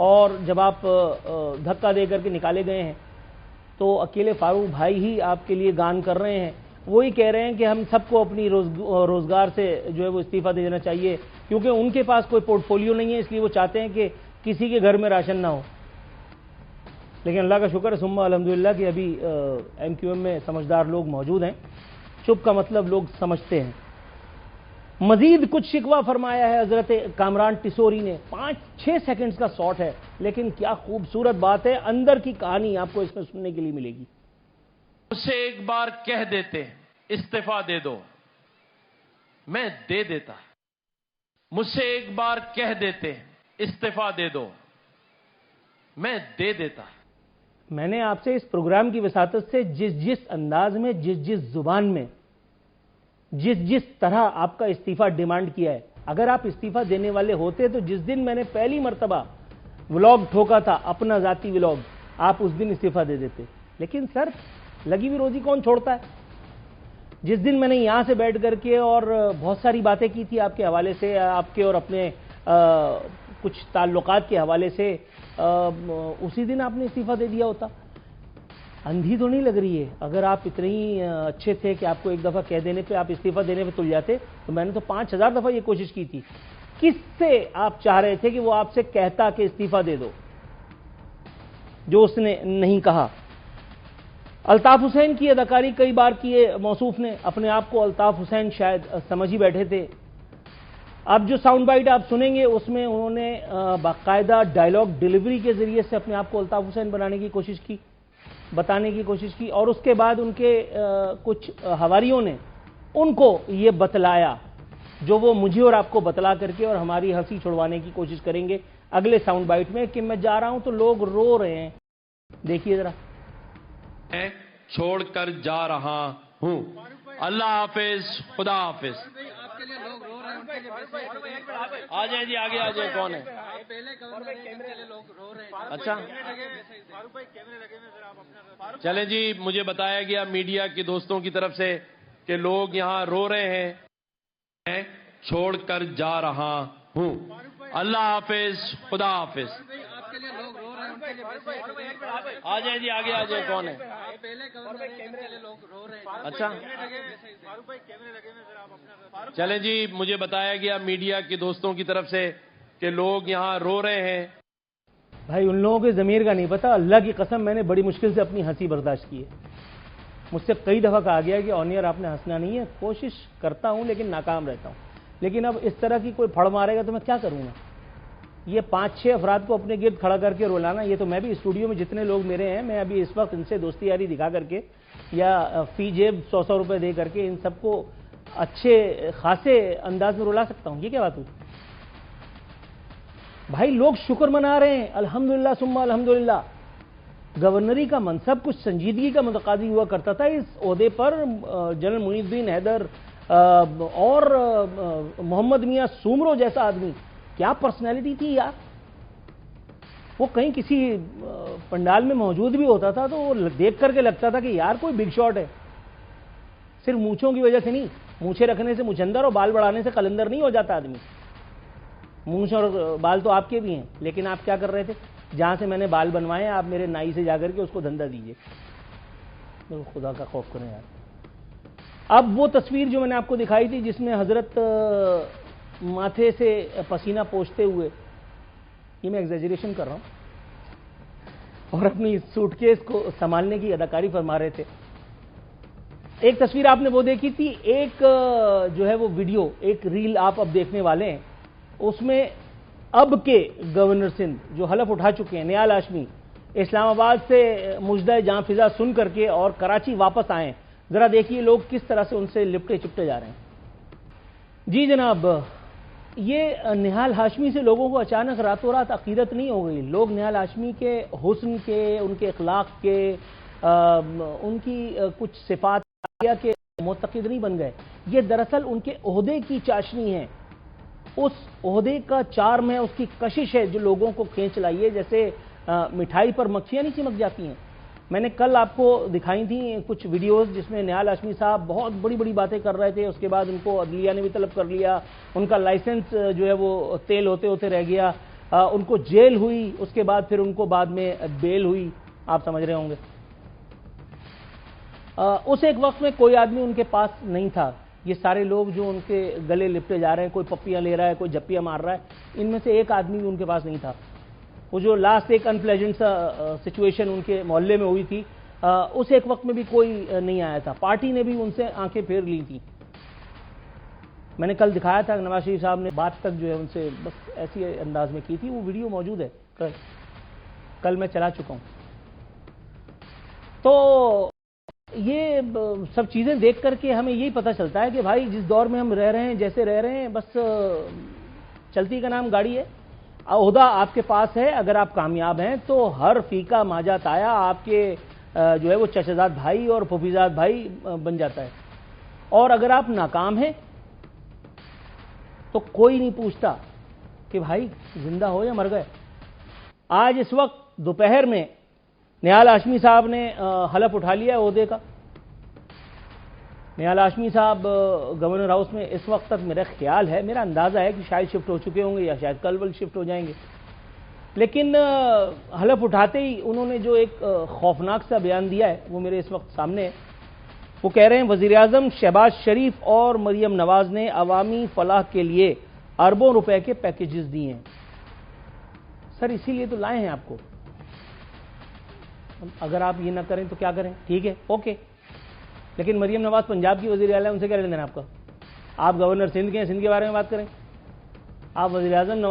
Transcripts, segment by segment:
اور جب آپ دھکا دے کر کے نکالے گئے ہیں تو اکیلے فاروق بھائی ہی آپ کے لیے گان کر رہے ہیں. وہی کہہ رہے ہیں کہ ہم سب کو اپنی روزگار سے جو ہے وہ استعفیٰ دے دینا چاہیے کیونکہ ان کے پاس کوئی پورٹ فولیو نہیں ہے, اس لیے وہ چاہتے ہیں کہ کسی کے گھر میں راشن نہ ہو. لیکن اللہ کا شکر ہے ثم الحمدللہ کہ ابھی ایم کیو ایم میں سمجھدار لوگ موجود ہیں. چپ کا مطلب لوگ سمجھتے ہیں. مزید کچھ شکوہ فرمایا ہے حضرت کامران ٹسوری نے. 5-6 سیکنڈز کا شاٹ ہے لیکن کیا خوبصورت بات ہے, اندر کی کہانی آپ کو اس میں سننے کے لیے ملے گی. اسے ایک بار کہہ دیتے استعفیٰ دے دو, میں دے دیتا. مجھ سے ایک بار کہہ دیتے استعفیٰ دے دو, میں دے دیتا. میں نے آپ سے اس پروگرام کی وساطت سے جس انداز میں, جس زبان میں, جس طرح آپ کا استعفیٰ ڈیمانڈ کیا ہے, اگر آپ استعفیٰ دینے والے ہوتے تو جس دن میں نے پہلی مرتبہ ولاگ ٹھوکا تھا, اپنا ذاتی ولاگ, آپ اس دن استعفیٰ دے دیتے. لیکن سر لگی ہوئی روزی کون چھوڑتا ہے؟ جس دن میں نے یہاں سے بیٹھ کر کے اور بہت ساری باتیں کی تھی آپ کے حوالے سے, آپ کے اور اپنے کچھ تعلقات کے حوالے سے, اسی دن آپ نے استعفیٰ دے دیا ہوتا. اندھی تو نہیں لگ رہی ہے. اگر آپ اتنے ہی اچھے تھے کہ آپ کو ایک دفعہ کہہ دینے پہ آپ استعفیٰ دینے پہ تل جاتے تو میں نے تو 5000 دفعہ یہ کوشش کی تھی. کس سے آپ چاہ رہے تھے کہ وہ آپ سے کہتا کہ استعفیٰ دے دو, جو اس نے نہیں کہا. الطاف حسین کی اداکاری کئی بار کیے موصوف نے, اپنے آپ کو الطاف حسین شاید سمجھ ہی بیٹھے تھے. اب جو ساؤنڈ بائٹ آپ سنیں گے اس میں انہوں نے باقاعدہ ڈائیلاگ ڈیلیوری کے ذریعے سے اپنے آپ کو الطاف حسین بنانے کی کوشش کی, بتانے کی کوشش کی, اور اس کے بعد ان کے کچھ حواریوں نے ان کو یہ بتلایا جو وہ مجھے اور آپ کو بتلا کر کے اور ہماری ہنسی چھڑوانے کی کوشش کریں گے اگلے ساؤنڈ بائٹ میں کہ میں جا رہا ہوں تو لوگ رو رہے ہیں. دیکھیے ذرا. میں چھوڑ کر جا رہا ہوں, اللہ حافظ, خدا حافظ. آ جائیں جی, آگے آ جائیں. کون ہے؟ اچھا چلیں جی, مجھے بتایا گیا میڈیا کے دوستوں کی طرف سے کہ لوگ یہاں رو رہے ہیں. میں چھوڑ کر جا رہا ہوں, اللہ حافظ, خدا حافظ. آ جائیں جی, آگے آ جائیں. کون ہے؟ اچھا چلیں جی, مجھے بتایا گیا میڈیا کے دوستوں کی طرف سے کہ لوگ یہاں رو رہے ہیں. بھائی ان لوگوں کے ضمیر کا نہیں پتا. اللہ کی قسم میں نے بڑی مشکل سے اپنی ہنسی برداشت کی ہے. مجھ سے کئی دفعہ کہا گیا کہ آن ایئر آپ نے ہنسنا نہیں ہے. کوشش کرتا ہوں لیکن ناکام رہتا ہوں. لیکن اب اس طرح کی کوئی پھڑ مارے گا تو میں کیا کروں گا؟ یہ 5-6 افراد کو اپنے گرد کھڑا کر کے رولانا, یہ تو میں بھی اسٹوڈیو میں جتنے لوگ میرے ہیں, میں ابھی اس وقت ان سے دوستی یاری دکھا کر کے یا فی جیب 100 روپے دے کر کے ان سب کو اچھے خاصے انداز میں رولا سکتا ہوں. یہ کیا بات ہوئی بھائی؟ لوگ شکر منا رہے ہیں, الحمدللہ ثم الحمدللہ. گورنری کا منصب کچھ سنجیدگی کا متقاضی ہوا کرتا تھا. اس عہدے پر جنرل معین الدین حیدر اور محمد میاں سومرو جیسا آدمی, کیا پرسنالٹی تھی یار. وہ کہیں کسی پنڈال میں موجود بھی ہوتا تھا تو وہ دیکھ کر کے لگتا تھا کہ یار کوئی بگ شاٹ ہے. صرف مونچھوں کی وجہ سے نہیں, مونچھیں رکھنے سے مچھندر اور بال بڑھانے سے قلندر نہیں ہو جاتا آدمی. مونچھ اور بال تو آپ کے بھی ہیں, لیکن آپ کیا کر رہے تھے؟ جہاں سے میں نے بال بنوائے آپ میرے نائی سے جا کر کے اس کو دھندا دیجئے. خدا کا خوف کریں یار. اب وہ تصویر جو میں نے آپ کو دکھائی تھی جس میں حضرت ماتھے سے پسینہ پوچھتے ہوئے, یہ میں ایگزیجریشن کر رہا ہوں, اور اپنی سوٹ کیس کو سنبھالنے کی اداکاری فرما رہے تھے. ایک تصویر آپ نے وہ دیکھی تھی, ایک جو ہے وہ ویڈیو, ایک ریل آپ اب دیکھنے والے ہیں. اس میں اب کے گورنر سندھ جو حلف اٹھا چکے ہیں, نیال ہاشمی, اسلام آباد سے مژدہ جاں فضا سن کر کے اور کراچی واپس آئے. ذرا دیکھیے لوگ کس طرح سے ان سے لپٹے چپٹے جا رہے ہیں. جی جناب, یہ نہال ہاشمی سے لوگوں کو اچانک راتوں رات عقیدت نہیں ہو گئی. لوگ نہال ہاشمی کے حسن کے, ان کے اخلاق کے, ان کی کچھ صفات کے معتقد نہیں بن گئے. یہ دراصل ان کے عہدے کی چاشنی ہے, اس عہدے کا چارم ہے, اس کی کشش ہے جو لوگوں کو کھینچ لائی ہے. جیسے مٹھائی پر مکھیاں نہیں چمک جاتی ہیں. میں نے کل آپ کو دکھائی تھیں کچھ ویڈیوز جس میں نہال ہاشمی صاحب بہت بڑی بڑی باتیں کر رہے تھے. اس کے بعد ان کو عدلیہ نے بھی طلب کر لیا, ان کا لائسنس جو ہے وہ تیل ہوتے ہوتے رہ گیا. ان کو جیل ہوئی, اس کے بعد پھر ان کو بعد میں بیل ہوئی, آپ سمجھ رہے ہوں گے. اس ایک وقت میں کوئی آدمی ان کے پاس نہیں تھا. یہ سارے لوگ جو ان کے گلے لپٹے جا رہے ہیں, کوئی پپیاں لے رہا ہے, کوئی جپیاں مار رہا ہے, ان میں سے ایک آدمی بھی ان کے پاس نہیں تھا. وہ جو لاسٹ ایک انپلیزنٹ سا سچویشن ان کے محلے میں ہوئی تھی, اس ایک وقت میں بھی کوئی نہیں آیا تھا. پارٹی نے بھی ان سے آنکھیں پھیر لی تھی. میں نے کل دکھایا تھا, نواز شریف صاحب نے بات تک جو ہے ان سے بس ایسی انداز میں کی تھی. وہ ویڈیو موجود ہے, کل میں چلا چکا ہوں. تو یہ سب چیزیں دیکھ کر کے ہمیں یہی پتہ چلتا ہے کہ بھائی جس دور میں ہم رہ رہے ہیں, جیسے رہ رہے ہیں, بس چلتی کا نام گاڑی ہے. عہدہ آپ کے پاس ہے, اگر آپ کامیاب ہیں تو ہر فیکا ماجا تایا آپ کے جو ہے وہ چچزاد بھائی اور پھوپھیزاد بھائی بن جاتا ہے. اور اگر آپ ناکام ہیں تو کوئی نہیں پوچھتا کہ بھائی زندہ ہو یا مر گئے. آج اس وقت دوپہر میں نہال ہاشمی صاحب نے حلف اٹھا لیا ہے عہدے کا. نہال ہاشمی صاحب گورنر ہاؤس میں اس وقت تک میرا خیال ہے, میرا اندازہ ہے کہ شاید شفٹ ہو چکے ہوں گے یا شاید کل ول شفٹ ہو جائیں گے. لیکن حلف اٹھاتے ہی انہوں نے جو ایک خوفناک سا بیان دیا ہے وہ میرے اس وقت سامنے ہے. وہ کہہ رہے ہیں وزیر اعظم شہباز شریف اور مریم نواز نے عوامی فلاح کے لیے اربوں روپے کے پیکیجز دیے ہیں. سر اسی لیے تو لائے ہیں آپ کو. اگر آپ یہ نہ کریں تو کیا کریں؟ ٹھیک ہے, اوکے, لیکن مریم نواز پنجاب کی وزیر اعلیٰ, ان سے کیا لینا دینا آپ کا؟ آپ گورنر سندھ کے ہیں, سندھ کے بارے میں بات کریں. آپ وزیر اعظم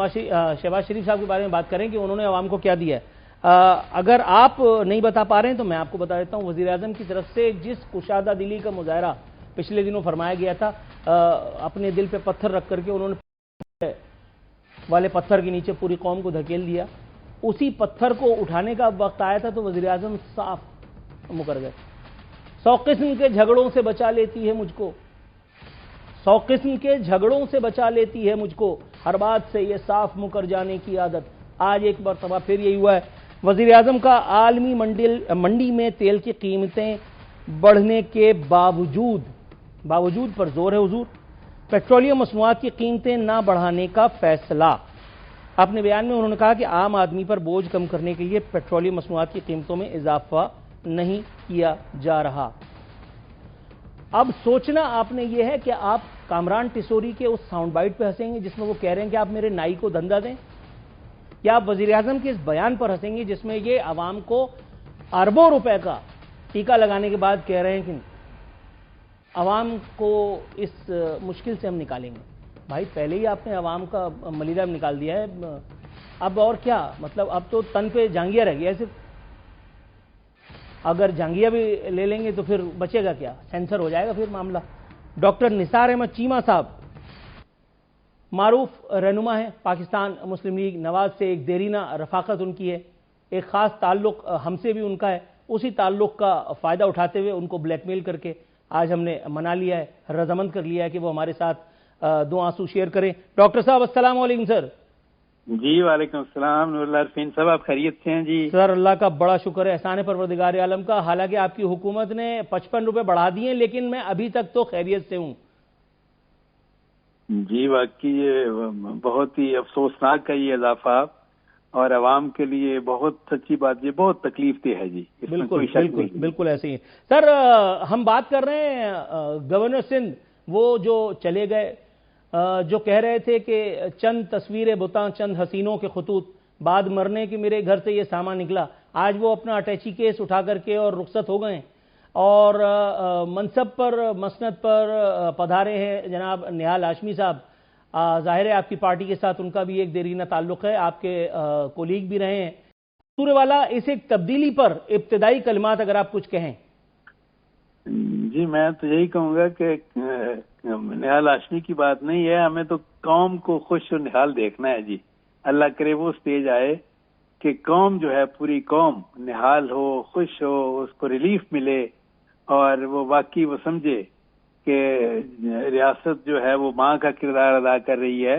شہباز شریف صاحب کے بارے میں بات کریں کہ انہوں نے عوام کو کیا دیا ہے. اگر آپ نہیں بتا پا رہے ہیں تو میں آپ کو بتا دیتا ہوں. وزیر اعظم کی طرف سے جس کشادہ دلی کا مظاہرہ پچھلے دنوں فرمایا گیا تھا, اپنے دل پہ پتھر رکھ کر کے انہوں نے والے پتھر کے نیچے پوری قوم کو دھکیل دیا, اسی پتھر کو اٹھانے کا وقت آیا تھا تو وزیر اعظم صاف مکر گئے. 100 قسم کے جھگڑوں سے بچا لیتی ہے مجھ کو, 100 قسم کے جھگڑوں سے بچا لیتی ہے مجھ کو, ہر بات سے یہ صاف مکر جانے کی عادت. آج ایک مرتبہ پھر یہی ہوا ہے. وزیر اعظم کا عالمی منڈی میں تیل کی قیمتیں بڑھنے کے باوجود پر زور ہے حضور. پیٹرولیم مصنوعات کی قیمتیں نہ بڑھانے کا فیصلہ. اپنے بیان میں انہوں نے کہا کہ عام آدمی پر بوجھ کم کرنے کے لیے پیٹرولیم مصنوعات کی قیمتوں میں اضافہ نہیں کیا جا رہا. اب سوچنا آپ نے یہ ہے کہ آپ کامران ٹیسوری کے اس ساؤنڈ بائٹ پہ ہنسیں گے جس میں وہ کہہ رہے ہیں کہ آپ میرے نائی کو دھندا دیں, یا آپ وزیر اعظم کے اس بیان پر ہنسیں گے جس میں یہ عوام کو اربوں روپے کا ٹیکہ لگانے کے بعد کہہ رہے ہیں کہ عوام کو اس مشکل سے ہم نکالیں گے. بھائی پہلے ہی آپ نے عوام کا ملیدہ نکال دیا ہے, اب اور کیا مطلب؟ اب تو تن پہ جانگیا رہ گیا ہے صرف. اگر جانگیا بھی لے لیں گے تو پھر بچے گا کیا؟ سینسر ہو جائے گا پھر معاملہ. ڈاکٹر نثار احمد چیمہ صاحب معروف رہنما ہیں پاکستان مسلم لیگ نواز سے, ایک دیرینہ رفاقت ان کی ہے, ایک خاص تعلق ہم سے بھی ان کا ہے. اسی تعلق کا فائدہ اٹھاتے ہوئے ان کو بلیک میل کر کے آج ہم نے منا لیا ہے, رضامند کر لیا ہے کہ وہ ہمارے ساتھ دو آنسو شیئر کریں. ڈاکٹر صاحب السلام علیکم. سر جی وعلیکم السلام. نور اللہ عرفین صاحب, آپ خیریت سے ہیں؟ جی سر اللہ کا بڑا شکر ہے, احسان پروردگار عالم کا. حالانکہ آپ کی حکومت نے 55 روپے بڑھا دیے لیکن میں ابھی تک تو خیریت سے ہوں. جی واقعی یہ بہت ہی افسوسناک ہے یہ اضافہ, اور عوام کے لیے بہت سچی بات, یہ بہت تکلیف دہ ہے. جی بالکل ایسے ہی. سر ہم بات کر رہے ہیں گورنر سندھ, وہ جو چلے گئے, جو کہہ رہے تھے کہ چند تصویریں بتاں چند حسینوں کے خطوط, بعد مرنے کے میرے گھر سے یہ سامان نکلا. آج وہ اپنا اٹیچی کیس اٹھا کر کے اور رخصت ہو گئے اور منصب پر مسند پر پدھارے ہیں جناب نہال ہاشمی صاحب. ظاہر ہے آپ کی پارٹی کے ساتھ ان کا بھی ایک دیرینہ تعلق ہے, آپ کے کولیگ بھی رہے ہیں. سورے والا اس ایک تبدیلی پر ابتدائی کلمات اگر آپ کچھ کہیں. جی میں تو یہی کہوں گا کہ نہال ہاشمی کی بات نہیں ہے, ہمیں تو قوم کو خوش اور نہال دیکھنا ہے. جی اللہ کرے وہ سٹیج آئے کہ قوم جو ہے, پوری قوم نہال ہو, خوش ہو, اس کو ریلیف ملے اور وہ واقعی وہ سمجھے کہ ریاست جو ہے وہ ماں کا کردار ادا کر رہی ہے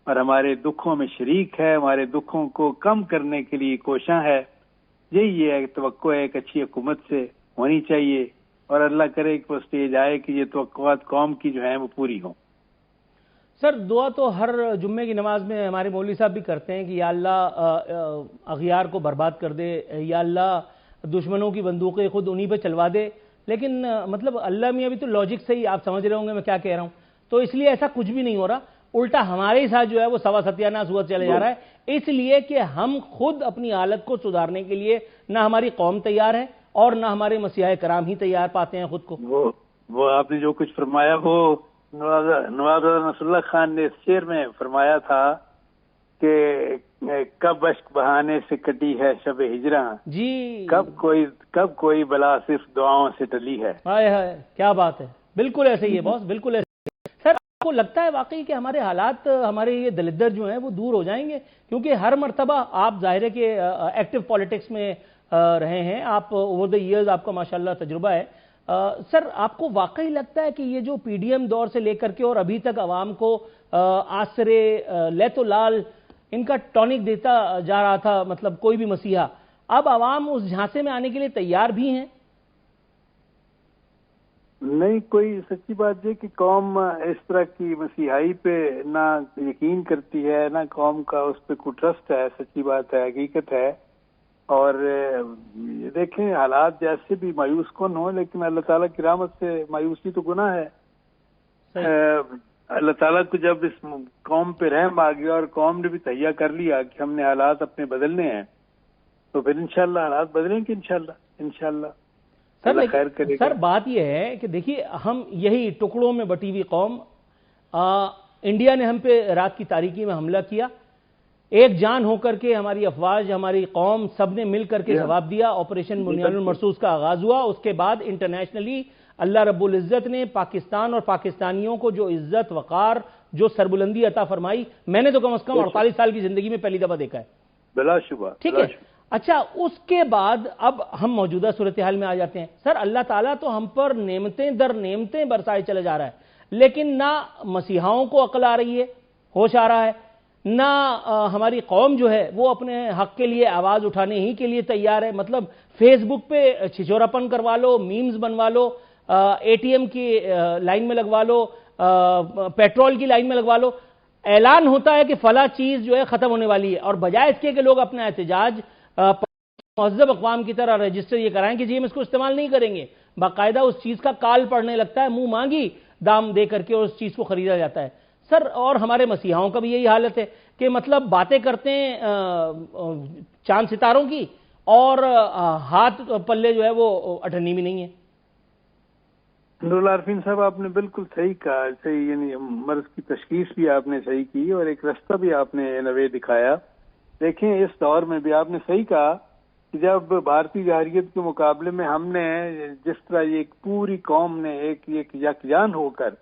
اور ہمارے دکھوں میں شریک ہے, ہمارے دکھوں کو کم کرنے کے لیے کوشاں ہے. یہی ہے توقع ہے, ایک اچھی حکومت سے ہونی چاہیے, اور اللہ کرے کہ وہ سٹیج آئے کہ یہ توقعات قوم کی جو ہیں وہ پوری ہوں. سر دعا تو ہر جمعے کی نماز میں ہمارے مولوی صاحب بھی کرتے ہیں کہ یا اللہ اغیار کو برباد کر دے، یا اللہ دشمنوں کی بندوقیں خود انہی پہ چلوا دے، لیکن مطلب اللہ میاں بھی تو لاجک سے ہی آپ سمجھ رہے ہوں گے میں کیا کہہ رہا ہوں، تو اس لیے ایسا کچھ بھی نہیں ہو رہا، الٹا ہمارے ہی ساتھ جو ہے وہ سوا ستیاناس ہوا چلے جا رہا ہے، اس لیے کہ ہم خود اپنی حالت کو سدھارنے کے لیے نہ ہماری قوم تیار ہے اور نہ ہمارے مسیحا کرام ہی تیار پاتے ہیں خود کو۔ وہ آپ نے جو کچھ فرمایا وہ نواب نصر اللہ خان نے اس شعر میں فرمایا تھا کہ کب اشک بہانے سے کٹی ہے شب ہجراں، جی کب کوئی بلا صرف دعاؤں سے ٹلی ہے۔ ہائے ہائے کیا بات ہے، بالکل ایسے ہی ہے باس، بالکل ایسے ہی ہے۔ سر آپ کو لگتا ہے واقعی کہ ہمارے حالات، ہمارے یہ دلدر جو ہیں وہ دور ہو جائیں گے؟ کیونکہ ہر مرتبہ آپ ظاہر ہے کہ ایکٹیو پالیٹکس میں رہے ہیں آپ، اوور دا ایئرز آپ کا ماشاءاللہ تجربہ ہے، سر آپ کو واقعی لگتا ہے کہ یہ جو پی ڈی ایم دور سے لے کر کے اور ابھی تک عوام کو آسرے لیت و لال ان کا ٹونک دیتا جا رہا تھا، مطلب کوئی بھی مسیحا، اب عوام اس جھانسے میں آنے کے لیے تیار بھی ہیں؟ نہیں، کوئی سچی بات یہ کہ قوم اس طرح کی مسیحائی پہ نہ یقین کرتی ہے، نہ قوم کا اس پہ کوئی ٹرسٹ ہے، سچی بات ہے، حقیقت ہے۔ اور دیکھیں حالات جیسے بھی مایوس کن ہوں، لیکن اللہ تعالیٰ کی رحمت سے مایوسی تو گناہ ہے۔ اللہ تعالیٰ کو جب اس قوم پہ رحم آ گیا اور قوم نے بھی تہیہ کر لیا کہ ہم نے حالات اپنے بدلنے ہیں، تو پھر انشاءاللہ حالات بدلیں گے، انشاءاللہ اللہ خیر کرے گا۔ سر بات یہ ہے کہ دیکھیے ہم یہی ٹکڑوں میں بٹی ہوئی قوم، انڈیا نے ہم پہ رات کی تاریکی میں حملہ کیا، ایک جان ہو کر کے ہماری افواج، ہماری قوم سب نے مل کر کے جواب دیا، آپریشن بنیان المرصوص کا آغاز ہوا، اس کے بعد انٹرنیشنلی اللہ رب العزت نے پاکستان اور پاکستانیوں کو جو عزت وقار، جو سربلندی عطا فرمائی، میں نے تو کم از کم 48 سال کی زندگی میں پہلی دفعہ دیکھا ہے، بلا شبہ۔ ٹھیک ہے، اچھا اس کے بعد اب ہم موجودہ صورتحال میں آ جاتے ہیں۔ سر اللہ تعالیٰ تو ہم پر نعمتیں در نعمتیں برسائے چلے جا رہا ہے، لیکن نہ مسیحاؤں کو عقل آ رہی ہے، ہوش آ رہا ہے، نہ ہماری قوم جو ہے وہ اپنے حق کے لیے آواز اٹھانے ہی کے لیے تیار ہے۔ مطلب فیس بک پہ چھچوراپن کروا لو، میمز بنوا لو، اے ٹی ایم کی لائن میں لگوا لو، پیٹرول کی لائن میں لگوا لو، اعلان ہوتا ہے کہ فلاں چیز جو ہے ختم ہونے والی ہے، اور بجائے اس کے کہ لوگ اپنا احتجاج مہذب اقوام کی طرح رجسٹر یہ کرائیں کہ جی ہم اس کو استعمال نہیں کریں گے، باقاعدہ اس چیز کا کال پڑنے لگتا ہے، منہ مانگی دام دے کر کے اس چیز کو خریدا جاتا ہے۔ سر اور ہمارے مسیحاؤں کا بھی یہی حالت ہے کہ مطلب باتیں کرتے ہیں چاند ستاروں کی اور ہاتھ پلے جو ہے وہ اٹھنی بھی نہیں ہے۔ نور عارفین صاحب آپ نے بالکل صحیح کہا، صحیح، یعنی مرض کی تشخیص بھی آپ نے صحیح کی اور ایک رستہ بھی آپ نے نوے دکھایا۔ دیکھیں اس دور میں بھی آپ نے صحیح کہا کہ جب بھارتی جمہوریت کے مقابلے میں ہم نے جس طرح یہ پوری قوم نے ایک یکجان ہو کر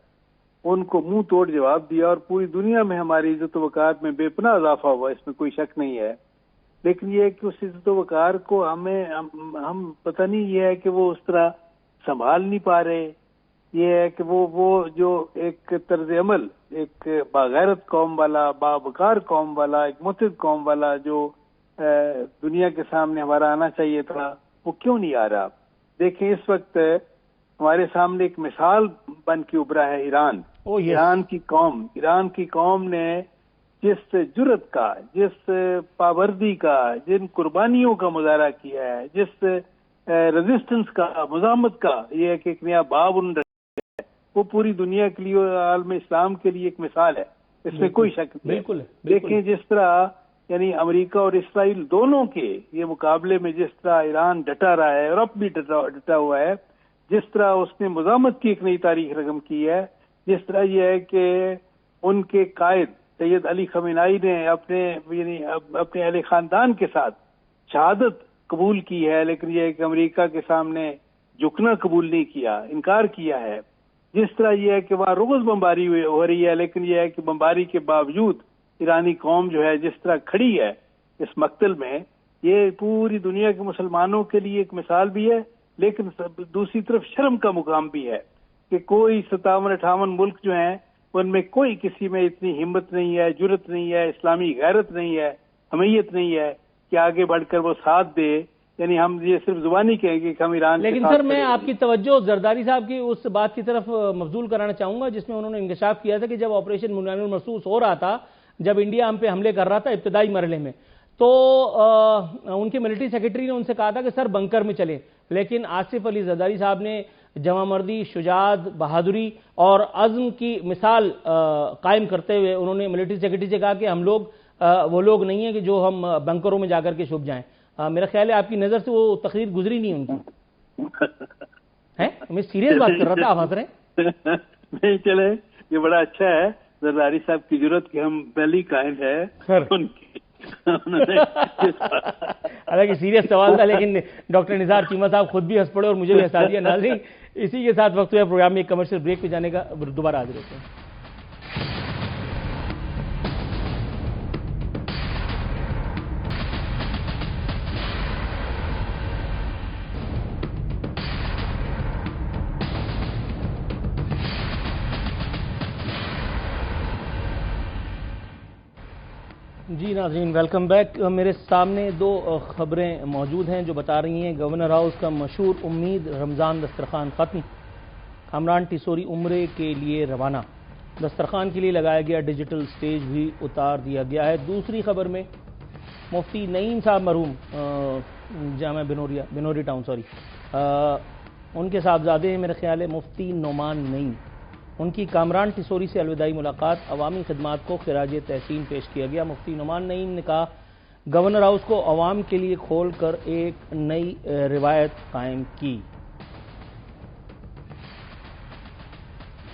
ان کو منہ توڑ جواب دیا اور پوری دنیا میں ہماری عزت و وقار میں بے پناہ اضافہ ہوا، اس میں کوئی شک نہیں ہے، لیکن یہ ہے کہ اس عزت و وقار کو ہم پتہ نہیں، یہ ہے کہ وہ اس طرح سنبھال نہیں پا رہے، یہ ہے کہ وہ جو ایک طرز عمل، ایک باغیرت قوم والا، باوقار قوم والا، ایک متحد قوم والا جو دنیا کے سامنے ہمارا آنا چاہیے تھا، وہ کیوں نہیں آ رہا؟ دیکھیں اس وقت ہمارے سامنے ایک مثال بن کے ابھرا ہے ایران۔ ایران کی قوم نے جس جرت کا، جس پابندی کا، جن قربانیوں کا مظاہرہ کیا ہے، جس ریزسٹنس کا، مزاحمت کا، یہ ایک نیا باب ان ہے، وہ پوری دنیا کے لیے، عالم اسلام کے لیے ایک مثال ہے، اس میں کوئی شک نہیں۔ بالکل۔ دیکھیں جس طرح یعنی امریکہ اور اسرائیل دونوں کے یہ مقابلے میں جس طرح ایران ڈٹا رہا ہے، اور اب بھی ڈٹا ہوا ہے، جس طرح اس نے مزاحمت کی ایک نئی تاریخ رقم کی ہے، جس طرح یہ ہے کہ ان کے قائد سید علی خامنہئی نے اپنے اہل خاندان کے ساتھ شہادت قبول کی ہے، لیکن یہ ہے کہ امریکہ کے سامنے جھکنا قبول نہیں کیا، انکار کیا ہے۔ جس طرح یہ ہے کہ وہاں روز بمباری ہو رہی ہے، لیکن یہ ہے کہ بمباری کے باوجود ایرانی قوم جو ہے جس طرح کھڑی ہے اس مقتل میں، یہ پوری دنیا کے مسلمانوں کے لیے ایک مثال بھی ہے، لیکن دوسری طرف شرم کا مقام بھی ہے کہ کوئی 57-58 ملک جو ہیں ان میں کوئی کسی میں اتنی ہمت نہیں ہے، جرت نہیں ہے، اسلامی غیرت نہیں ہے، حمیت نہیں ہے کہ آگے بڑھ کر وہ ساتھ دے یعنی ہم یہ صرف زبانی کہیں گے کہ ہم ایران کے لیکن ساتھ سر میں آپ کی توجہ زرداری صاحب کی اس بات کی طرف مبذول کرانا چاہوں گا جس میں انہوں نے انکشاف کیا تھا کہ جب آپریشن منان المرصوص ہو رہا تھا، جب انڈیا ہم پہ حملے کر رہا تھا ابتدائی مرحلے میں، تو ان کے ملٹری سیکرٹری نے ان سے کہا تھا کہ سر بنکر میں چلیں، لیکن آصف علی زرداری صاحب نے جمع مردی، شجاعت، بہادری اور عزم کی مثال قائم کرتے ہوئے انہوں نے ملٹری سیکرٹری سے کہا کہ ہم لوگ وہ لوگ نہیں ہیں کہ جو ہم بنکروں میں جا کر کے چھپ جائیں۔ میرا خیال ہے آپ کی نظر سے وہ تقریر گزری نہیں ان کی ہے؟ میں سیریس بات کر رہا تھا، آپ ہنس رہے ہیں۔ نہیں چلے، یہ بڑا اچھا ہے زرداری صاحب کی ضرورت کہ ہم پہلی قائم ہے ان کی۔ حالانکہ سیریس سوال تھا، لیکن ڈاکٹر نثار چیمہ صاحب خود بھی ہنس پڑے اور مجھے بھی ہنسا دیا۔ ناظرین، اسی کے ساتھ وقت ہوا پروگرام میں ایک کمرشل بریک پہ جانے کا، دوبارہ حاضر ہوتے ہیں۔ جی ناظرین، ویلکم بیک۔ میرے سامنے دو خبریں موجود ہیں جو بتا رہی ہیں گورنر ہاؤس کا مشہور امید رمضان دسترخوان ختم، کامران ٹیسوری عمرے کے لیے روانہ، دسترخوان کے لیے لگایا گیا ڈیجیٹل سٹیج بھی اتار دیا گیا ہے۔ دوسری خبر میں مفتی نعیم صاحب مرحوم جامعہ بنوری ٹاؤن ان کے صاحبزادے ہیں، میرے خیال ہے مفتی نعمان نعیم، ان کی کامران ٹیسوری سے الوداعی ملاقات، عوامی خدمات کو خراج تحسین پیش کیا گیا۔ مفتی نعمان نعیم نے کہا گورنر ہاؤس کو عوام کے لیے کھول کر ایک نئی روایت قائم کی۔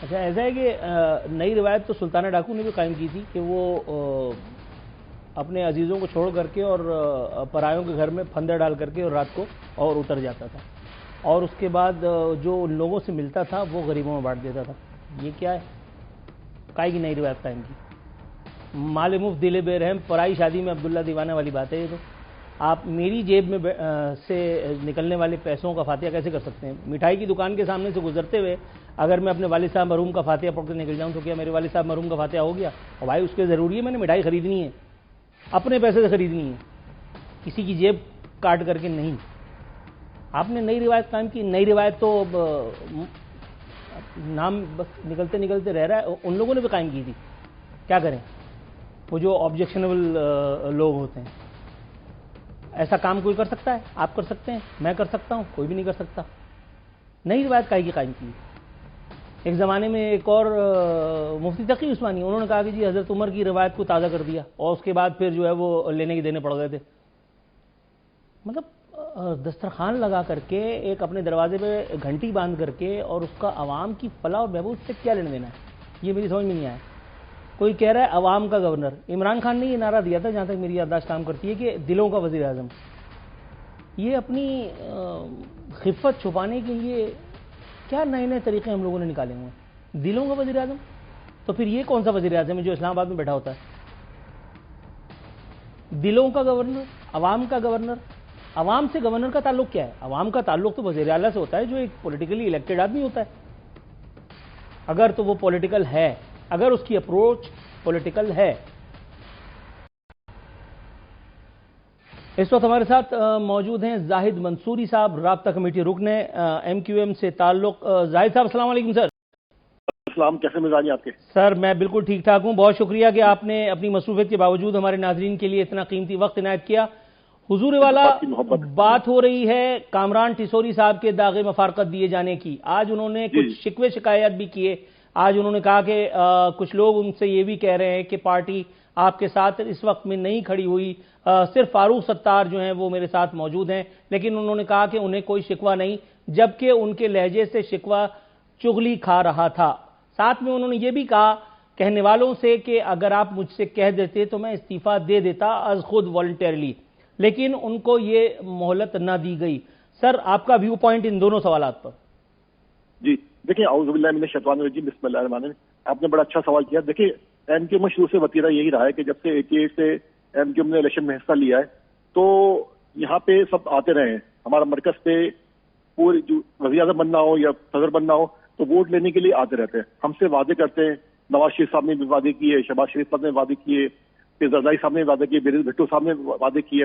اچھا، ایسا ہے کہ نئی روایت تو سلطانہ ڈاکو نے بھی قائم کی تھی کہ وہ اپنے عزیزوں کو چھوڑ کر کے اور پرایوں کے گھر میں پھندے ڈال کر کے اور رات کو اور اتر جاتا تھا، اور اس کے بعد جو لوگوں سے ملتا تھا وہ غریبوں میں بانٹ دیتا تھا۔ یہ کیا ہے؟ کائے کی نئی روایت قائم کی؟ مال مفت دل بے رحم، پرائی شادی میں عبداللہ دیوانہ والی بات ہے یہ تو۔ آپ میری جیب میں سے نکلنے والے پیسوں کا فاتحہ کیسے کر سکتے ہیں؟ مٹھائی کی دکان کے سامنے سے گزرتے ہوئے اگر میں اپنے والد صاحب مرحوم کا فاتحہ پڑھ کر نکل جاؤں تو کیا میرے والد صاحب مرحوم کا فاتحہ ہو گیا؟ اور بھائی اس کے ضروری ہے، میں نے مٹھائی خریدنی ہے، اپنے پیسے سے خریدنی ہے، کسی کی جیب کاٹ کر کے نہیں۔ آپ نے نئی روایت قائم کی۔ نئی روایت تو نام بس نکلتے نکلتے رہ رہا ہے، ان لوگوں نے بھی قائم کی تھی، کیا کریں؟ وہ جو آبجیکشنیبل لوگ ہوتے ہیں۔ ایسا کام کوئی کر سکتا ہے؟ آپ کر سکتے ہیں، میں کر سکتا ہوں، کوئی بھی نہیں کر سکتا۔ نئی روایت کائے کی قائم کی؟ ایک زمانے میں ایک اور مفتی تقی عثمانی، انہوں نے کہا کہ جی حضرت عمر کی روایت کو تازہ کر دیا، اور اس کے بعد پھر جو ہے وہ لینے کے دینے پڑ گئے تھے۔ مطلب دسترخوان لگا کر کے ایک اپنے دروازے پہ گھنٹی باندھ کر کے اور اس کا عوام کی فلاح اور بہبود سے کیا لینا دینا ہے؟ یہ میری سمجھ میں نہیں آیا۔ کوئی کہہ رہا ہے عوام کا گورنر۔ عمران خان نے یہ نعرہ دیا تھا جہاں تک میری یادداشت کام کرتی ہے کہ دلوں کا وزیر اعظم۔ یہ اپنی خفت چھپانے کے لیے کیا نئے نئے طریقے ہم لوگوں نے نکالے ہوئے ہیں؟ دلوں کا وزیر اعظم؟ تو پھر یہ کون سا وزیر اعظم ہے جو اسلام آباد میں بیٹھا ہوتا ہے؟ دلوں کا گورنر، عوام کا گورنر۔ عوام سے گورنر کا تعلق کیا ہے؟ عوام کا تعلق تو وزیر اعلیٰ سے ہوتا ہے جو ایک پولیٹیکلی الیکٹڈ آدمی ہوتا ہے۔ اگر تو وہ پولیٹیکل ہے، اگر اس کی اپروچ پولیٹیکل ہے۔ اس وقت ہمارے ساتھ موجود ہیں زاہد منصوری صاحب، رابطہ کمیٹی رکن ایم کیو ایم سے تعلق۔ زاہد صاحب السلام علیکم سر۔ السلام، کیسے مزاج آپ کے؟ سر میں بالکل ٹھیک ٹھاک ہوں، بہت شکریہ کہ آپ نے اپنی مصروفیت کے باوجود ہمارے ناظرین کے لیے اتنا قیمتی وقت عنایت کیا۔ حضور والا بات ہو رہی ہے کامران ٹیسوری صاحب کے داغ مفارقت دیے جانے کی۔ آج انہوں نے کچھ شکوے شکایات بھی کیے۔ آج انہوں نے کہا کہ کچھ لوگ ان سے یہ بھی کہہ رہے ہیں کہ پارٹی آپ کے ساتھ اس وقت میں نہیں کھڑی ہوئی، صرف فاروق ستار جو ہیں وہ میرے ساتھ موجود ہیں، لیکن انہوں نے کہا کہ انہیں کوئی شکوہ نہیں، جبکہ ان کے لہجے سے شکوہ چغلی کھا رہا تھا۔ ساتھ میں انہوں نے یہ بھی کہا کہنے والوں سے کہ اگر آپ مجھ سے کہہ دیتے تو میں استعفیٰ دے دیتا از خود والنٹیرلی، لیکن ان کو یہ مہلت نہ دی گئی۔ سر آپ کا ویو پوائنٹ ان دونوں سوالات پر؟ جی دیکھیں، اعوذ باللہ من الشیطان الرجیم، بسم اللہ الرحمن الرحیم۔ آپ نے بڑا اچھا سوال کیا۔ دیکھیں ایم کیو ایم شروع سے وتیرہ یہی رہا ہے کہ جب سے 88 سے ایم کیو ایم نے الیکشن میں حصہ لیا ہے تو یہاں پہ سب آتے رہے ہیں۔ ہمارا مرکز پہ پوری جو وزیر اعظم بننا ہو یا صدر بننا ہو تو ووٹ لینے کے لیے آتے رہتے ہیں، ہم سے وعدے کرتے ہیں۔ نواز شریف صاحب نے بھی وعدے کیے، شہباز شریف صاحب نے وعدے کیے، پھر زرداری صاحب نے وعدے کیے، بریز بھٹو صاحب نے وعدے کیے۔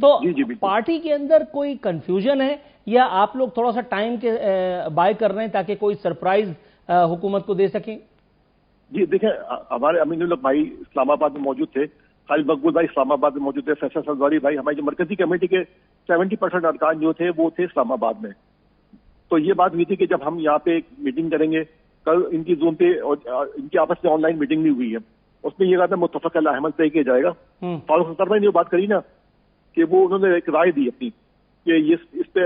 تو جی بالکل. پارٹی کے اندر کوئی کنفیوژن ہے یا آپ لوگ تھوڑا سا ٹائم کے بائی کر رہے ہیں تاکہ کوئی سرپرائز حکومت کو دے سکیں؟ جی دیکھیں، ہمارے امین الحق بھائی اسلام آباد میں موجود تھے، خالد مقبول بھائی اسلام آباد میں موجود تھے، فیصل سنزواری بھائی، ہماری جو مرکزی کمیٹی کے 70% ارکان جو تھے وہ تھے اسلام آباد میں. تو یہ بات ہوئی تھی کہ جب ہم یہاں پہ ایک میٹنگ کریں گے، کل ان کی زوم پہ اور ان کی آپس میں آن لائن میٹنگ بھی ہوئی ہے، اس میں یہ کہا تھا متفق علی عمل طے کیا جائے گا. فاروق ستار بھائی نے یہ بات کری نا کہ وہ انہوں نے ایک رائے دی اپنی کہ اس پہ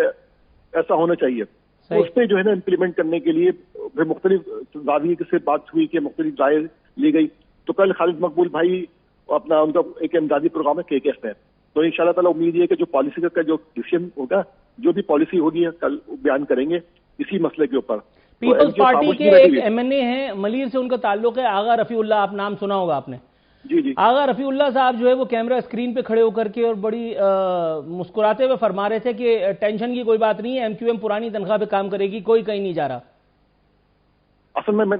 ایسا ہونا چاہیے. تو اس پہ جو ہے نا امپلیمنٹ کرنے کے لیے پھر مختلف زاویے سے بات ہوئی کہ مختلف رائے لی گئی. تو کل خالد مقبول بھائی اپنا ان کا ایک امدادی پروگرام ہے KKF میں، تو ان شاء اللہ تعالیٰ امید ہے کہ جو پالیسی کا جو ڈیسیژن ہوگا، جو بھی پالیسی ہوگی کل بیان کریں گے اسی مسئلے کے اوپر. پیپلز پارٹی کے ایک MNA ہیں، ملیر سے ان کا تعلق ہے، آغا رفیع اللہ، آپ نام سنا ہوگا آپ نے. جی آغا رفیع اللہ صاحب جو ہے وہ کیمرہ اسکرین پہ کھڑے ہو کر کے اور بڑی مسکراتے ہوئے فرما رہے تھے کہ ٹینشن کی کوئی بات نہیں ہے، MQM پرانی تنخواہ پہ کام کرے گی، کوئی کہیں نہیں جا رہا. اصل میں میں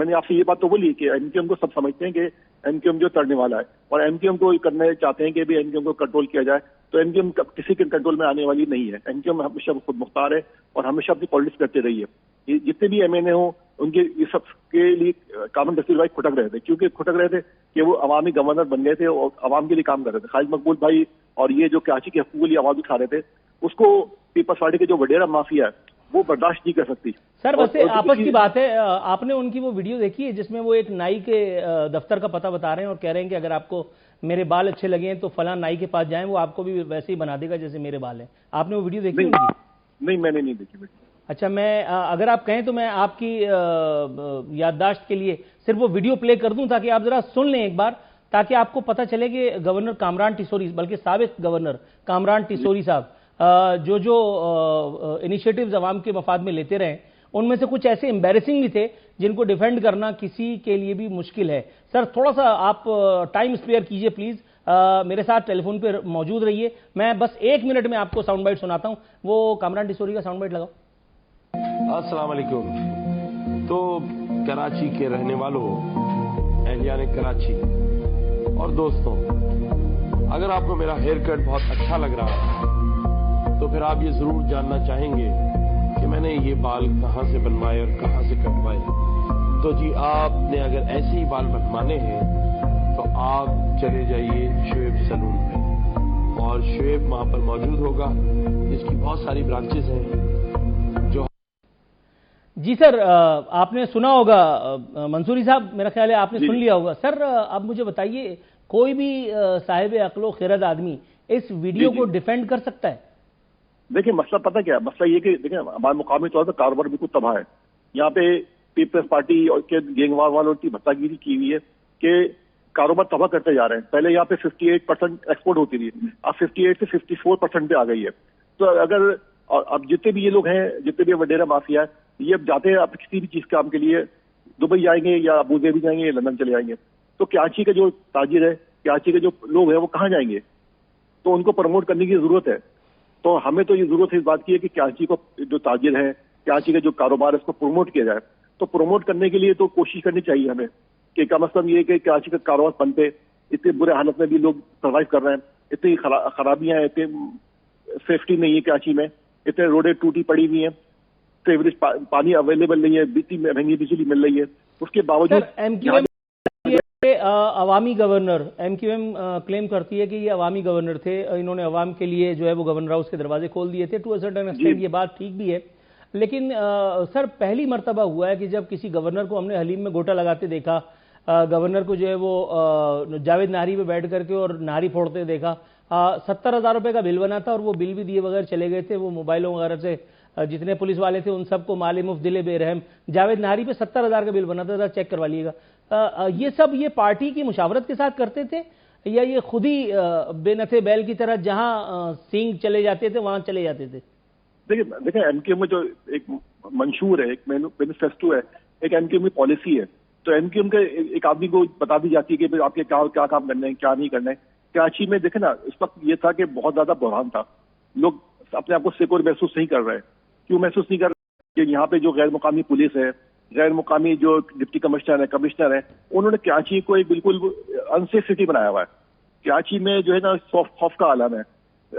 نے آپ سے یہ بات تو بولی کہ MQM کو سب سمجھتے ہیں کہ MQM جو ترنے والا ہے، اور MQM کو کرنا چاہتے ہیں کہ بھی MQM کو کنٹرول کیا جائے. تو MQM کسی کے کنٹرول میں آنے والی نہیں ہے. MQM ہمیشہ خود مختار ہے اور ہمیشہ اپنی پالیٹکس کرتے رہی ہے. جتنے بھی MNA ہوں ان کے یہ سب کے لیے کامن ڈسٹرکٹ بھائی کھٹک رہے تھے، کیونکہ کھٹک رہے تھے کہ وہ عوامی گورنر بن گئے تھے اور عوام کے لیے کام کر رہے تھے. خالد مقبول بھائی اور یہ جو کراچی کے حقوق کے لیے آواز اٹھا رہے تھے، اس کو پیپلز پارٹی کے جو وڈیرا مافیا ہے وہ برداشت نہیں کر سکتی. سر ویسے آپس کی بات ہے، آپ نے ان کی وہ ویڈیو دیکھی ہے جس میں وہ ایک نائی کے دفتر کا پتہ بتا رہے ہیں اور کہہ رہے ہیں کہ اگر آپ کو میرے بال اچھے لگے ہیں تو فلاں نائی کے پاس جائیں، وہ آپ کو بھی ویسے ہی بنا دے گا جیسے میرے بال ہیں. آپ نے وہ ویڈیو دیکھی؟ نہیں میں نے نہیں دیکھی. اچھا، میں اگر آپ کہیں تو میں آپ کی یادداشت کے لیے صرف وہ ویڈیو پلے کر دوں تاکہ آپ ذرا سن لیں ایک بار، تاکہ آپ کو پتہ چلے کہ گورنر کامران ٹیسوری، بلکہ سابق گورنر کامران ٹیسوری صاحب جو انیشیٹیوز عوام کے مفاد میں لیتے رہے، ان میں سے کچھ ایسے امبیرسنگ بھی تھے جن کو ڈیفینڈ کرنا کسی کے لیے بھی مشکل ہے. سر تھوڑا سا آپ ٹائم اسپیئر کیجئے پلیز، میرے ساتھ ٹیلی فون پہ موجود رہیے. میں بس 1 منٹ میں آپ کو ساؤنڈ بائٹ سناتا ہوں. وہ کامران ٹیسوری کا ساؤنڈ بائٹ لگاؤ. السلام علیکم. تو کراچی کے رہنے والوں، اہلیان کراچی اور دوستوں، اگر آپ کو میرا ہیئر کٹ بہت اچھا لگ رہا ہے تو پھر آپ یہ ضرور جاننا چاہیں گے کہ میں نے یہ بال کہاں سے بنوائے اور کہاں سے کٹوائے. تو جی آپ نے اگر ایسے ہی بال بنوانے ہیں تو آپ چلے جائیے شعیب سلون پہ، اور شعیب وہاں پر موجود ہوگا، جس کی بہت ساری برانچز ہیں. جی سر، آپ نے سنا ہوگا منصوری صاحب، میرا خیال ہے آپ نے سن لیا ہوگا. سر اب مجھے بتائیے، کوئی بھی صاحب عقل و خرد آدمی اس ویڈیو کو ڈیفینڈ کر سکتا ہے؟ دیکھیں مسئلہ پتہ کیا ہے، مسئلہ یہ کہ دیکھیں ہمارے مقامی طور پر کاروبار بالکل تباہ ہے. یہاں پہ پیپلز پارٹی اور کے گینگوار والوں کی بھتہ گیری کی ہوئی ہے کہ کاروبار تباہ کرتے جا رہے ہیں. پہلے یہاں پہ 58% ایکسپورٹ ہوتی تھی، اب 58 سے 54% پہ آ گئی ہے. تو اگر اب جتنے بھی یہ لوگ ہیں، جتنے بھی وڈیرا مافیا ہے، یہ اب جاتے ہیں اب کسی بھی چیز کام کے لیے دبئی جائیں گے یا ابو ظہبی جائیں گے یا لندن چلے جائیں گے. تو کراچی کے جو تاجر ہے، کراچی کے جو لوگ ہیں وہ کہاں جائیں گے؟ تو ان کو پروموٹ کرنے کی ضرورت ہے. تو ہمیں تو یہ ضرورت ہے اس بات کی ہے کہ کراچی کو جو تاجر ہیں، کراچی کا جو کاروبار ہے اس کو پروموٹ کیا جائے. تو پروموٹ کرنے کے لیے تو کوشش کرنی چاہیے ہمیں کہ کم از کم یہ کہ کراچی کا کاروبار بنتے. اتنے برے حالت میں بھی لوگ سروائیو کر رہے ہیں، اتنی خرابیاں ہیں، اتنی سیفٹی نہیں ہے کراچی میں، اتنے روڈیں ٹوٹی پڑی ہوئی ہیں، سیوریج پانی اویلیبل نہیں ہے، اتنی مہنگی بجلی مل رہی ہے. اس کے باوجود عوامی گورنر MQM کلیم کرتی ہے کہ یہ عوامی گورنر تھے، انہوں نے عوام کے لیے جو ہے وہ گورنر ہاؤس کے دروازے کھول دیے تھے. ٹو اے سرٹن ایکسٹینٹ یہ بات ٹھیک بھی ہے، لیکن سر پہلی مرتبہ ہوا ہے کہ جب کسی گورنر کو ہم نے حلیم میں گوٹا لگاتے دیکھا، گورنر کو جو ہے وہ جاوید نہاری پہ بیٹھ کر کے اور نہاری پھوڑتے دیکھا. 70,000 روپے کا بل بنا تھا اور وہ بل بھی دیے بغیر چلے گئے تھے. وہ موبائلوں وغیرہ سے جتنے پولیس والے تھے ان سب کو مال مفت دلے بے رحم. جاوید نہاری پہ 70,000 کا بل بنا تھا، چیک کروا لیے گا. یہ سب یہ پارٹی کی مشاورت کے ساتھ کرتے تھے یا یہ خود ہی بے نتھے بیل کی طرح جہاں سینگ چلے جاتے تھے وہاں چلے جاتے تھے؟ دیکھیں MQM میں جو ایک منشور ہے، ایک مینیفیسٹو ہے، ایک MQM کی پالیسی ہے. تو MQM کے ایک آدمی کو بتا دی جاتی ہے کہ آپ کے کیا کام کرنا ہے، کیا نہیں کرنا ہے. کراچی میں دیکھیں نا اس وقت یہ تھا کہ بہت زیادہ بحران تھا، لوگ اپنے آپ کو سیکور محسوس نہیں کر رہے. کیوں محسوس نہیں کر رہے؟ کہ یہاں پہ جو غیر مقامی پولیس ہے، غیر مقامی جو ڈپٹی کمشنر ہے، انہوں نے کراچی کو ایک بالکل انسیف سٹی بنایا ہوا ہے. کراچی میں جو ہے نا خوف کا عالم ہے.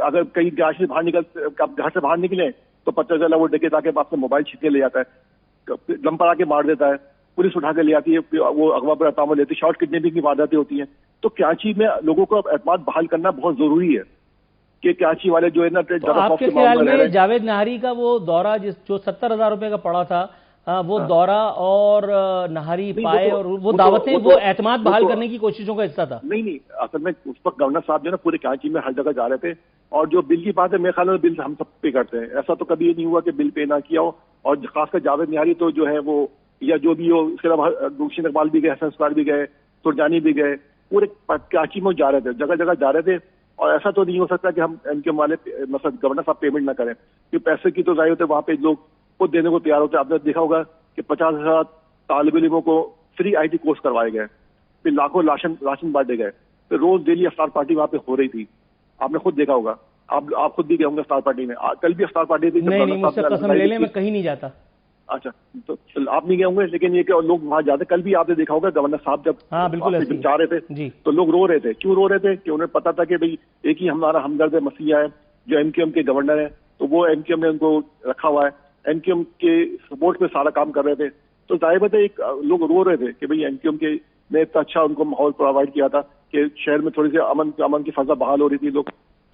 اگر کہیں گھر سے باہر نکلیں تو پتہ چلا وہ ڈکیت آ کے آپ سے موبائل چھین کے لے جاتا ہے، دم پر آ کے مار دیتا ہے، پولیس اٹھا کے لے آتی ہے، وہ اغوا پر اتام لیتی ہے، شارٹ کڈنیپنگ کی وارداتیں ہوتی ہیں. تو کراچی میں لوگوں کو اعتماد بحال کرنا بہت ضروری ہے کہ کراچی والے جو ہے نا. آپ کے خیال میں جاوید نہاری کا وہ دورہ جو 70,000 روپے کا پڑا تھا، وہ دورہ اور نہاری پائے اور وہ دعوتیں، وہ اعتماد بحال کرنے کی کوششوں کا حصہ تھا؟ نہیں، اصل میں اس وقت گورنر صاحب جو ہے نا پورے کراچی میں ہر جگہ جا رہے تھے، اور جو بل کی بات ہے میرے خیال میں بل ہم سب پے کرتے ہیں. ایسا تو کبھی نہیں ہوا کہ بل پے نہ کیا ہو. اور خاص کر جاوید نہاری تو جو ہے وہ یا جو بھی ہو، اس کے علاوہ گلشن اقبال بھی گئے، حسن اسرار بھی گئے، سرجانی بھی گئے، پورے کراچی میں جا رہے تھے، جگہ جگہ جا رہے تھے. اور ایسا تو نہیں ہو سکتا کہ ہم ایم کیو ایم والے مثلا گورنر صاحب پیمنٹ نہ کریں، کیونکہ پیسے کی تو ظاہر ہوتے وہاں پہ لوگ خود دینے کو تیار ہوتے ہیں. آپ نے دیکھا ہوگا کہ 50,000 طالب علموں کو فری آئی ٹی کورس کروائے گئے، پھر لاکھوں راشن بانٹے گئے، پھر روز ڈیلی افطار پارٹی وہاں پہ ہو رہی تھی. آپ نے خود دیکھا ہوگا، آپ خود بھی گئے ہوں گے افطار پارٹی میں. کل بھی افطار پارٹی تھی. نہیں، مجھ سے قسم لے لیں، میں کہیں نہیں جاتا. اچھا، تو آپ نہیں گئے ہوں گے، لیکن یہ کہ لوگ وہاں جاتے. کل بھی آپ نے دیکھا ہوگا گورنر صاحب جب جا رہے تھے تو لوگ رو رہے تھے. کیوں رو رہے تھے؟ کہ انہیں پتا تھا کہ بھئی ایک ہی ہمارا ہمدرد مسیح ہے جو ایم کیو ایم کے گورنر ہیں، تو وہ ایم کیو ایم نے ان کو رکھا ہوا ہے، ایم کیو ایم کے سپورٹ پہ سارا کام کر رہے تھے. تو ظاہر بات ہے لوگ رو رہے تھے کہ بھئی ایم کیو ایم کے نے اتنا اچھا ان کو ماحول پرووائڈ کیا تھا کہ شہر میں تھوڑی سی امن کی فضا بحال ہو رہی تھی، لوگ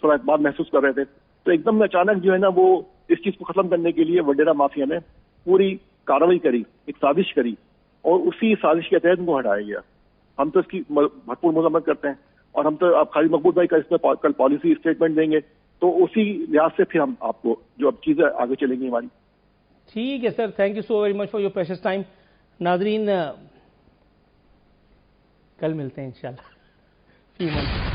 تھوڑا اعتماد محسوس کر رہے تھے. تو ایک دم اچانک جو ہے نا وہ اس چیز کو ختم کرنے کے لیے وڈیرا مافیا نے پوری کارروائی کری، ایک سازش کری، اور اسی سازش کے تحت ان کو ہٹایا گیا. ہم تو اس کی بھرپور مذمت کرتے ہیں، اور ہم تو اب خالد مقبول بھائی کا اس میں کل پالیسی اسٹیٹمنٹ دیں گے، تو اسی لحاظ سے پھر ہم آپ کو جو اب چیزیں آگے چلیں گی ہماری. ٹھیک ہے sir, thank you so very much for your precious time. ناظرین، کل ملتے ہیں انشاءاللہ.